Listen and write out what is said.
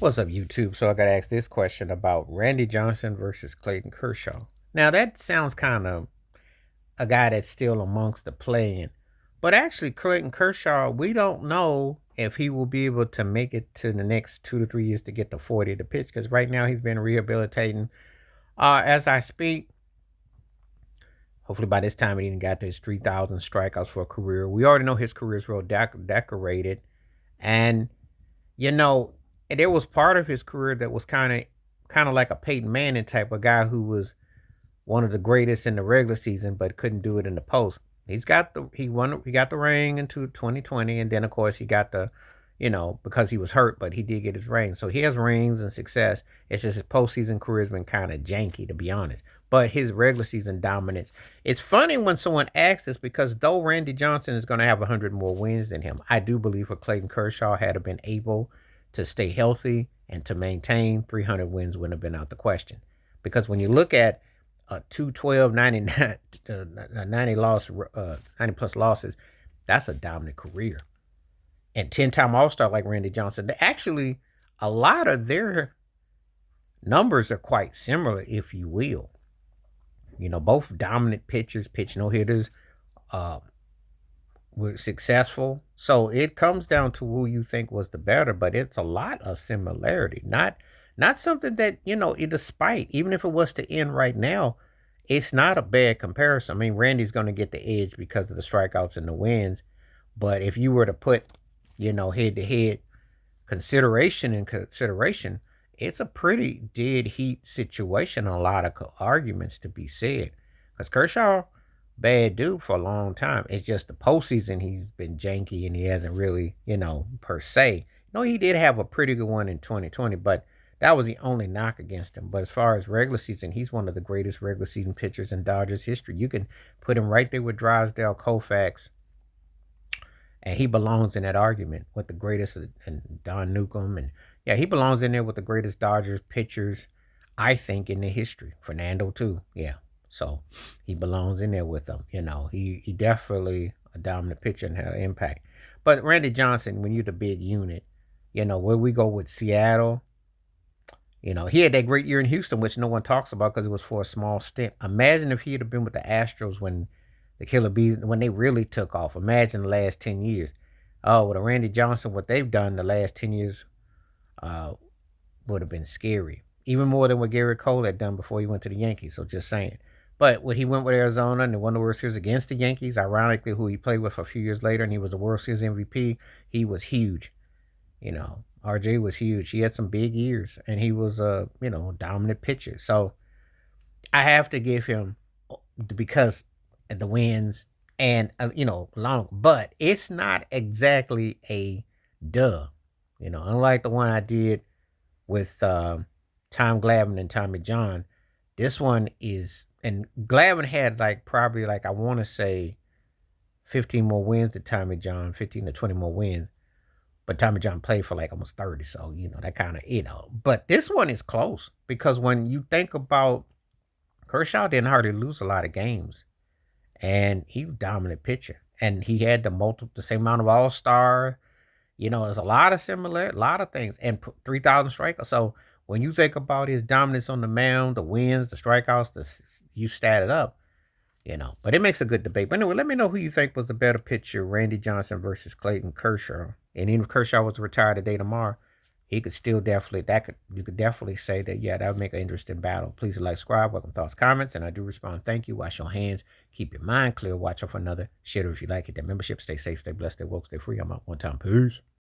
What's up, YouTube? So I got to ask this question about Randy Johnson versus Clayton Kershaw. Now, that sounds kind of a guy that's still amongst the playing. But actually, Clayton Kershaw, we don't know if he will be able to make it to the next 2 to 3 years to get the 40 to pitch because right now he's been rehabilitating. As I speak, hopefully by this time he even got to his 3,000 strikeouts for a career. We already know his career is real decorated. And you know, and there was part of his career that was kind of like a Peyton Manning type of guy who was one of the greatest in the regular season, but couldn't do it in the post. He got the ring into 2020, and then of course he got because he was hurt, but he did get his ring. So he has rings and success. It's just his postseason career has been kind of janky, to be honest. But his regular season dominance. It's funny when someone asks this because though Randy Johnson is going to have 100 more wins than him, I do believe for Clayton Kershaw had been able to stay healthy and to maintain 300 wins wouldn't have been out the question. Because when you look at 212, 99, 90 plus losses, that's a dominant career. And 10-time All-Star like Randy Johnson, actually, a lot of their numbers are quite similar, if you will. Both dominant pitchers, pitch no hitters, uh, were successful. So it comes down to who you think was the better, but it's a lot of similarity. Not something that, despite, even if it was to end right now, it's not a bad comparison. I mean, Randy's going to get the edge because of the strikeouts and the wins. But if you were to put, head to head consideration, it's a pretty dead heat situation. A lot of arguments to be said. Because Kershaw, bad dude for a long time. It's just the postseason he's been janky and he hasn't really, per se. He did have a pretty good one in 2020, but that was the only knock against him. But as far as regular season, he's one of the greatest regular season pitchers in Dodgers history. You can put him right there with Drysdale, Koufax, and he belongs in that argument with the greatest, and Don Newcomb, and yeah, he belongs in there with the greatest Dodgers pitchers, I think, in the history. Fernando too, yeah. So he belongs in there with them. He definitely a dominant pitcher and had an impact. But Randy Johnson, when you're the big unit, where we go with Seattle. He had that great year in Houston, which no one talks about because it was for a small stint. Imagine if he had been with the Astros when the Killer Bees, when they really took off. Imagine the last 10 years. Oh, with a Randy Johnson, what they've done the last 10 years uh, would have been scary. Even more than what Garrett Cole had done before he went to the Yankees. So just saying. But when he went with Arizona and they won the World Series against the Yankees, ironically, who he played with a few years later, and he was the World Series MVP, he was huge. RJ was huge. He had some big years, and he was a dominant pitcher. So I have to give him because of the wins and long, but it's not exactly a duh. Unlike the one I did with Tom Glavine and Tommy John, this one is, and Glavine had probably I want to say 15 more wins than Tommy John, 15 to 20 more wins. But Tommy John played for almost 30, so that kind of. But this one is close because when you think about Kershaw, didn't hardly lose a lot of games, and he was a dominant pitcher, and he had the same amount of All Star. There's a lot of a lot of things, and 3,000 strikeouts. So when you think about his dominance on the mound, the wins, the strikeouts, you stat it up. But it makes a good debate. But anyway, let me know who you think was the better pitcher, Randy Johnson versus Clayton Kershaw. And even if Kershaw was to retire today tomorrow, he could still you could definitely say that, yeah, that would make an interesting battle. Please like, subscribe, welcome thoughts, comments, and I do respond. Thank you. Wash your hands. Keep your mind clear. Watch out for another. Share it if you like it. That membership. Stay safe, stay blessed, stay woke, stay free. I'm out one time. Peace.